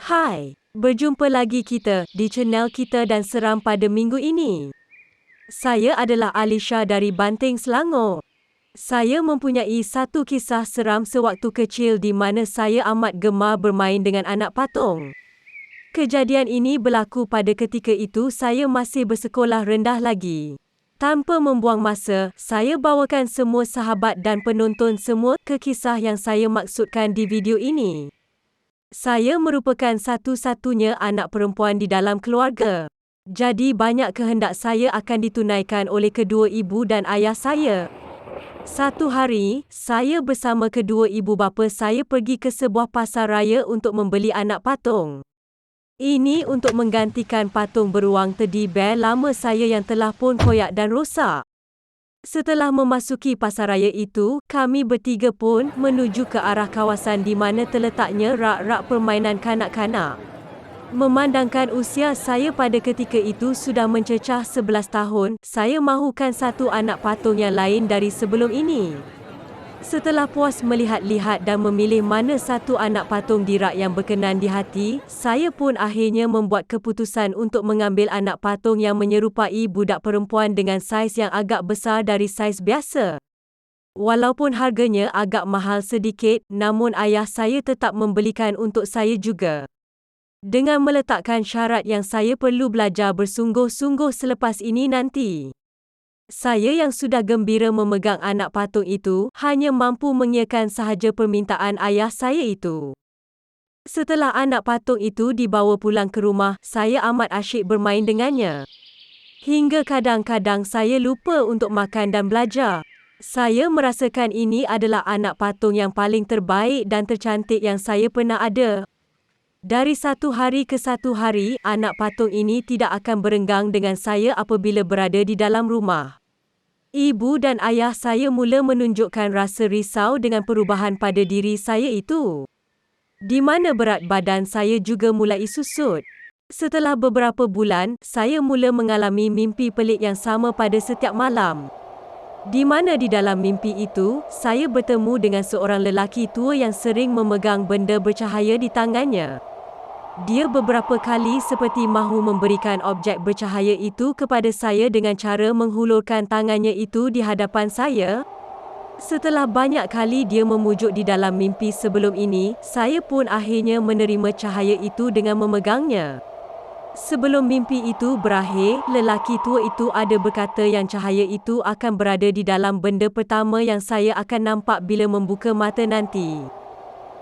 Hai, berjumpa lagi kita di channel kita dan seram pada minggu ini. Saya adalah Alisha dari Banting, Selangor. Saya mempunyai satu kisah seram sewaktu kecil di mana saya amat gemar bermain dengan anak patung. Kejadian ini berlaku pada ketika itu saya masih bersekolah rendah lagi. Tanpa membuang masa, saya bawakan semua sahabat dan penonton semua ke kisah yang saya maksudkan di video ini. Saya merupakan satu-satunya anak perempuan di dalam keluarga. Jadi banyak kehendak saya akan ditunaikan oleh kedua ibu dan ayah saya. Satu hari, saya bersama kedua ibu bapa saya pergi ke sebuah pasar raya untuk membeli anak patung. Ini untuk menggantikan patung beruang teddy bear lama saya yang telah pun koyak dan rosak. Setelah memasuki pasar raya itu, kami bertiga pun menuju ke arah kawasan di mana terletaknya rak-rak permainan kanak-kanak. Memandangkan usia saya pada ketika itu sudah mencecah 11 tahun, saya mahukan satu anak patung yang lain dari sebelum ini. Setelah puas melihat-lihat dan memilih mana satu anak patung di rak yang berkenan di hati, saya pun akhirnya membuat keputusan untuk mengambil anak patung yang menyerupai budak perempuan dengan saiz yang agak besar dari saiz biasa. Walaupun harganya agak mahal sedikit, namun ayah saya tetap membelikan untuk saya juga. Dengan meletakkan syarat yang saya perlu belajar bersungguh-sungguh selepas ini nanti. Saya yang sudah gembira memegang anak patung itu, hanya mampu mengiyakan sahaja permintaan ayah saya itu. Setelah anak patung itu dibawa pulang ke rumah, saya amat asyik bermain dengannya. Hingga kadang-kadang saya lupa untuk makan dan belajar. Saya merasakan ini adalah anak patung yang paling terbaik dan tercantik yang saya pernah ada. Dari satu hari ke satu hari, anak patung ini tidak akan berenggang dengan saya apabila berada di dalam rumah. Ibu dan ayah saya mula menunjukkan rasa risau dengan perubahan pada diri saya itu. Di mana berat badan saya juga mulai susut. Setelah beberapa bulan, saya mula mengalami mimpi pelik yang sama pada setiap malam. Di mana di dalam mimpi itu, saya bertemu dengan seorang lelaki tua yang sering memegang benda bercahaya di tangannya. Dia beberapa kali seperti mahu memberikan objek bercahaya itu kepada saya dengan cara menghulurkan tangannya itu di hadapan saya. Setelah banyak kali dia memujuk di dalam mimpi sebelum ini, saya pun akhirnya menerima cahaya itu dengan memegangnya. Sebelum mimpi itu berakhir, lelaki tua itu ada berkata yang cahaya itu akan berada di dalam benda pertama yang saya akan nampak bila membuka mata nanti.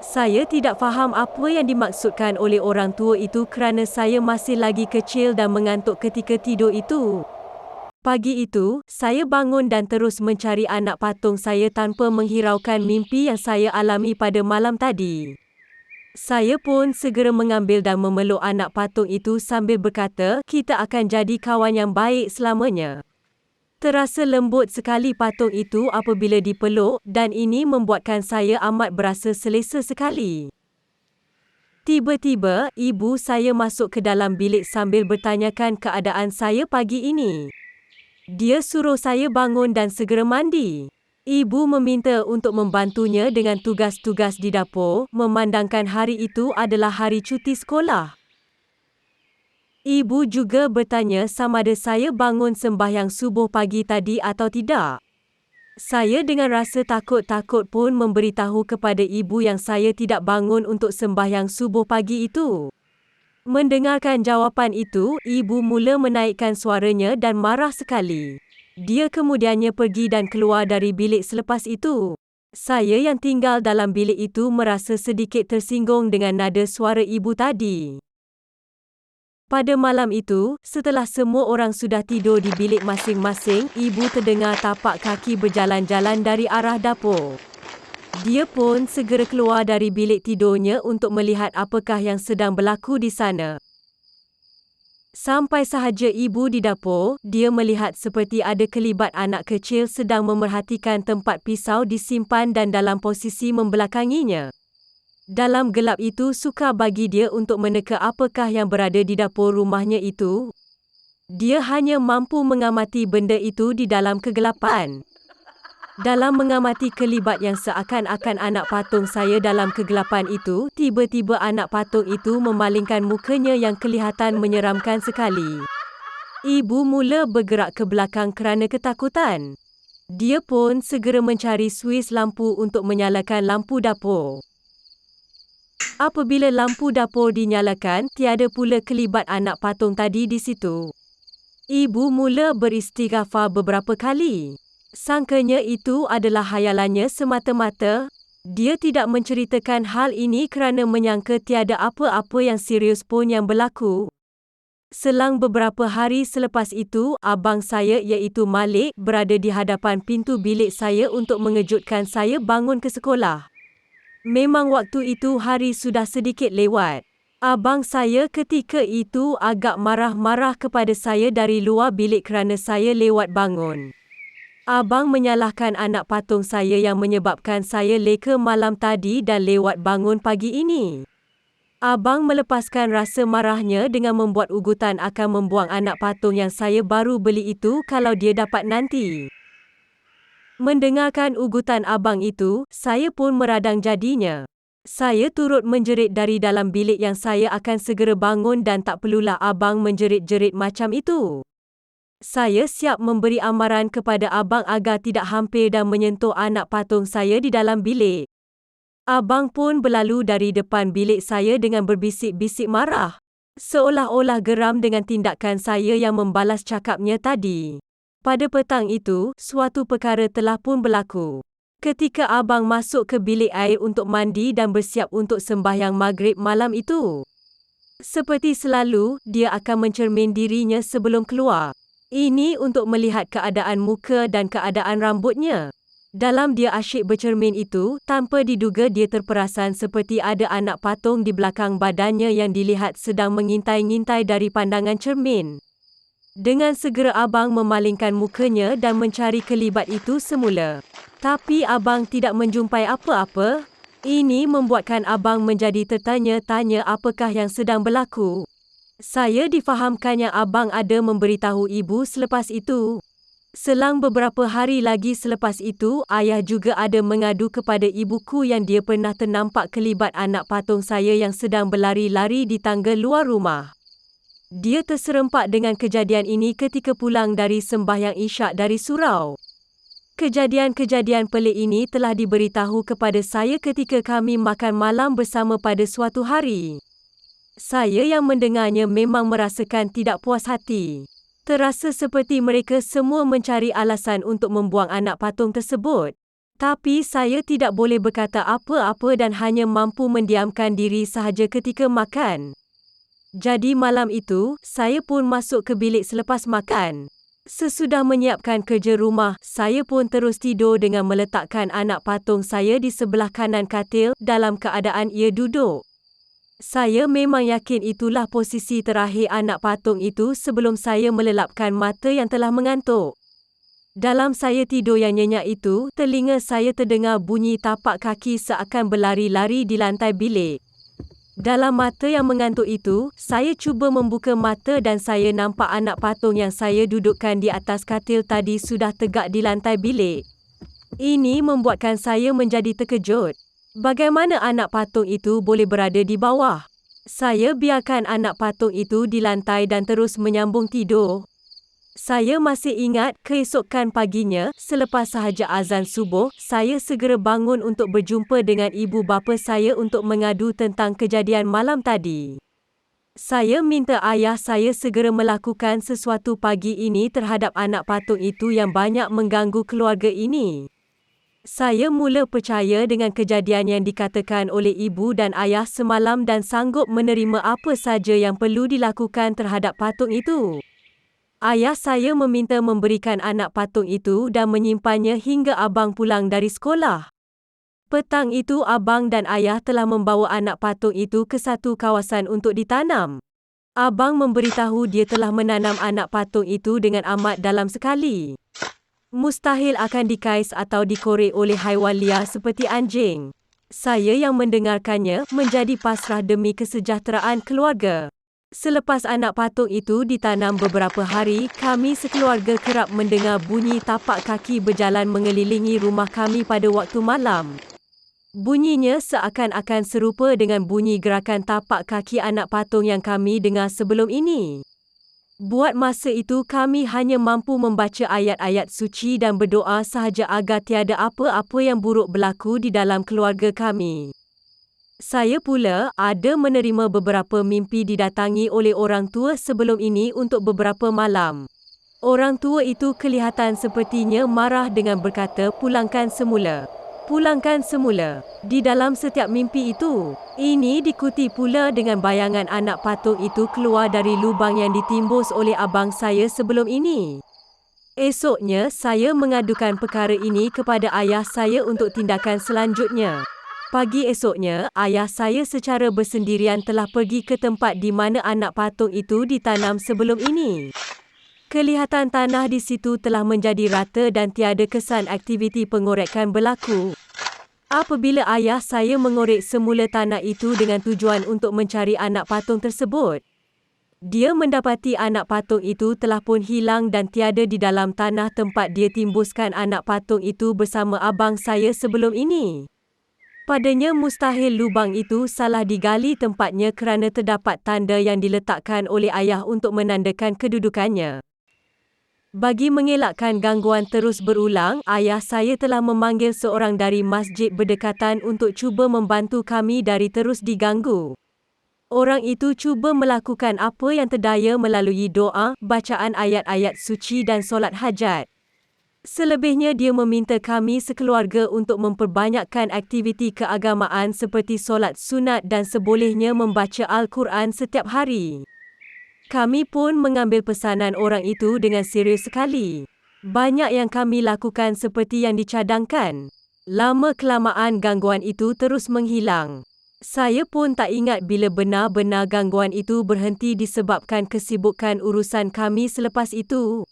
Saya tidak faham apa yang dimaksudkan oleh orang tua itu kerana saya masih lagi kecil dan mengantuk ketika tidur itu. Pagi itu, saya bangun dan terus mencari anak patung saya tanpa menghiraukan mimpi yang saya alami pada malam tadi. Saya pun segera mengambil dan memeluk anak patung itu sambil berkata, kita akan jadi kawan yang baik selamanya. Terasa lembut sekali patung itu apabila dipeluk dan ini membuatkan saya amat berasa selesa sekali. Tiba-tiba, ibu saya masuk ke dalam bilik sambil bertanyakan keadaan saya pagi ini. Dia suruh saya bangun dan segera mandi. Ibu meminta untuk membantunya dengan tugas-tugas di dapur, memandangkan hari itu adalah hari cuti sekolah. Ibu juga bertanya sama ada saya bangun sembahyang subuh pagi tadi atau tidak. Saya dengan rasa takut-takut pun memberitahu kepada ibu yang saya tidak bangun untuk sembahyang subuh pagi itu. Mendengarkan jawapan itu, ibu mula menaikkan suaranya dan marah sekali. Dia kemudiannya pergi dan keluar dari bilik selepas itu. Saya yang tinggal dalam bilik itu merasa sedikit tersinggung dengan nada suara ibu tadi. Pada malam itu, setelah semua orang sudah tidur di bilik masing-masing, ibu terdengar tapak kaki berjalan-jalan dari arah dapur. Dia pun segera keluar dari bilik tidurnya untuk melihat apakah yang sedang berlaku di sana. Sampai sahaja ibu di dapur, dia melihat seperti ada kelibat anak kecil sedang memerhatikan tempat pisau disimpan dan dalam posisi membelakanginya. Dalam gelap itu sukar bagi dia untuk meneka apakah yang berada di dapur rumahnya itu. Dia hanya mampu mengamati benda itu di dalam kegelapan. Dalam mengamati kelibat yang seakan-akan anak patung saya dalam kegelapan itu, tiba-tiba anak patung itu memalingkan mukanya yang kelihatan menyeramkan sekali. Ibu mula bergerak ke belakang kerana ketakutan. Dia pun segera mencari suis lampu untuk menyalakan lampu dapur. Apabila lampu dapur dinyalakan, tiada pula kelibat anak patung tadi di situ. Ibu mula beristighfar beberapa kali. Sangkanya itu adalah khayalannya semata-mata. Dia tidak menceritakan hal ini kerana menyangka tiada apa-apa yang serius pun yang berlaku. Selang beberapa hari selepas itu, abang saya iaitu Malik berada di hadapan pintu bilik saya untuk mengejutkan saya bangun ke sekolah. Memang waktu itu hari sudah sedikit lewat. Abang saya ketika itu agak marah-marah kepada saya dari luar bilik kerana saya lewat bangun. Abang menyalahkan anak patung saya yang menyebabkan saya leka malam tadi dan lewat bangun pagi ini. Abang melepaskan rasa marahnya dengan membuat ugutan akan membuang anak patung yang saya baru beli itu kalau dia dapat nanti. Mendengarkan ugutan abang itu, saya pun meradang jadinya. Saya turut menjerit dari dalam bilik yang saya akan segera bangun dan tak perlulah abang menjerit-jerit macam itu. Saya siap memberi amaran kepada abang agar tidak hampir dan menyentuh anak patung saya di dalam bilik. Abang pun berlalu dari depan bilik saya dengan berbisik-bisik marah, seolah-olah geram dengan tindakan saya yang membalas cakapnya tadi. Pada petang itu, suatu perkara telah pun berlaku. Ketika abang masuk ke bilik air untuk mandi dan bersiap untuk sembahyang maghrib malam itu. Seperti selalu, dia akan mencermin dirinya sebelum keluar. Ini untuk melihat keadaan muka dan keadaan rambutnya. Dalam dia asyik bercermin itu, tanpa diduga dia terperasan seperti ada anak patung di belakang badannya yang dilihat sedang mengintai-ngintai dari pandangan cermin. Dengan segera abang memalingkan mukanya dan mencari kelibat itu semula. Tapi abang tidak menjumpai apa-apa. Ini membuatkan abang menjadi tertanya-tanya apakah yang sedang berlaku. Saya difahamkannya abang ada memberitahu ibu selepas itu. Selang beberapa hari lagi selepas itu, ayah juga ada mengadu kepada ibuku yang dia pernah ternampak kelibat anak patung saya yang sedang berlari-lari di tangga luar rumah. Dia terserempak dengan kejadian ini ketika pulang dari sembahyang isyak dari surau. Kejadian-kejadian pelik ini telah diberitahu kepada saya ketika kami makan malam bersama pada suatu hari. Saya yang mendengarnya memang merasakan tidak puas hati. Terasa seperti mereka semua mencari alasan untuk membuang anak patung tersebut. Tapi saya tidak boleh berkata apa-apa dan hanya mampu mendiamkan diri sahaja ketika makan. Jadi malam itu, saya pun masuk ke bilik selepas makan. Sesudah menyiapkan kerja rumah, saya pun terus tidur dengan meletakkan anak patung saya di sebelah kanan katil dalam keadaan ia duduk. Saya memang yakin itulah posisi terakhir anak patung itu sebelum saya melelapkan mata yang telah mengantuk. Dalam saya tidur yang nyenyak itu, telinga saya terdengar bunyi tapak kaki seakan berlari-lari di lantai bilik. Dalam mata yang mengantuk itu, saya cuba membuka mata dan saya nampak anak patung yang saya dudukkan di atas katil tadi sudah tegak di lantai bilik. Ini membuatkan saya menjadi terkejut. Bagaimana anak patung itu boleh berada di bawah? Saya biarkan anak patung itu di lantai dan terus menyambung tidur. Saya masih ingat keesokan paginya, selepas sahaja azan subuh, saya segera bangun untuk berjumpa dengan ibu bapa saya untuk mengadu tentang kejadian malam tadi. Saya minta ayah saya segera melakukan sesuatu pagi ini terhadap anak patung itu yang banyak mengganggu keluarga ini. Saya mula percaya dengan kejadian yang dikatakan oleh ibu dan ayah semalam dan sanggup menerima apa saja yang perlu dilakukan terhadap patung itu. Ayah saya meminta memberikan anak patung itu dan menyimpannya hingga abang pulang dari sekolah. Petang itu abang dan ayah telah membawa anak patung itu ke satu kawasan untuk ditanam. Abang memberitahu dia telah menanam anak patung itu dengan amat dalam sekali. Mustahil akan dikais atau dikorek oleh haiwan liar seperti anjing. Saya yang mendengarkannya menjadi pasrah demi kesejahteraan keluarga. Selepas anak patung itu ditanam beberapa hari, kami sekeluarga kerap mendengar bunyi tapak kaki berjalan mengelilingi rumah kami pada waktu malam. Bunyinya seakan-akan serupa dengan bunyi gerakan tapak kaki anak patung yang kami dengar sebelum ini. Buat masa itu kami hanya mampu membaca ayat-ayat suci dan berdoa sahaja agar tiada apa-apa yang buruk berlaku di dalam keluarga kami. Saya pula ada menerima beberapa mimpi didatangi oleh orang tua sebelum ini untuk beberapa malam. Orang tua itu kelihatan sepertinya marah dengan berkata, "Pulangkan semula. Pulangkan semula." Di dalam setiap mimpi itu, ini diikuti pula dengan bayangan anak patung itu keluar dari lubang yang ditimbus oleh abang saya sebelum ini. Esoknya, saya mengadukan perkara ini kepada ayah saya untuk tindakan selanjutnya. Pagi esoknya, ayah saya secara bersendirian telah pergi ke tempat di mana anak patung itu ditanam sebelum ini. Kelihatan tanah di situ telah menjadi rata dan tiada kesan aktiviti pengorekan berlaku. Apabila ayah saya mengorek semula tanah itu dengan tujuan untuk mencari anak patung tersebut, dia mendapati anak patung itu telah pun hilang dan tiada di dalam tanah tempat dia timbuskan anak patung itu bersama abang saya sebelum ini. Padanya mustahil lubang itu salah digali tempatnya kerana terdapat tanda yang diletakkan oleh ayah untuk menandakan kedudukannya. Bagi mengelakkan gangguan terus berulang, ayah saya telah memanggil seorang dari masjid berdekatan untuk cuba membantu kami dari terus diganggu. Orang itu cuba melakukan apa yang terdaya melalui doa, bacaan ayat-ayat suci dan solat hajat. Selebihnya dia meminta kami sekeluarga untuk memperbanyakkan aktiviti keagamaan seperti solat sunat dan sebolehnya membaca Al-Quran setiap hari. Kami pun mengambil pesanan orang itu dengan serius sekali. Banyak yang kami lakukan seperti yang dicadangkan. Lama-kelamaan gangguan itu terus menghilang. Saya pun tak ingat bila benar-benar gangguan itu berhenti disebabkan kesibukan urusan kami selepas itu.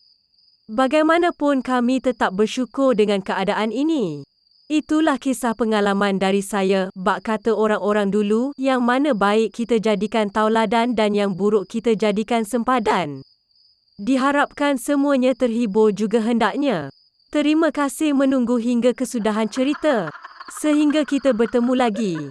Bagaimanapun kami tetap bersyukur dengan keadaan ini. Itulah kisah pengalaman dari saya, bak kata orang-orang dulu, yang mana baik kita jadikan tauladan dan yang buruk kita jadikan sempadan. Diharapkan semuanya terhibur juga hendaknya. Terima kasih menunggu hingga kesudahan cerita. Sehingga kita bertemu lagi.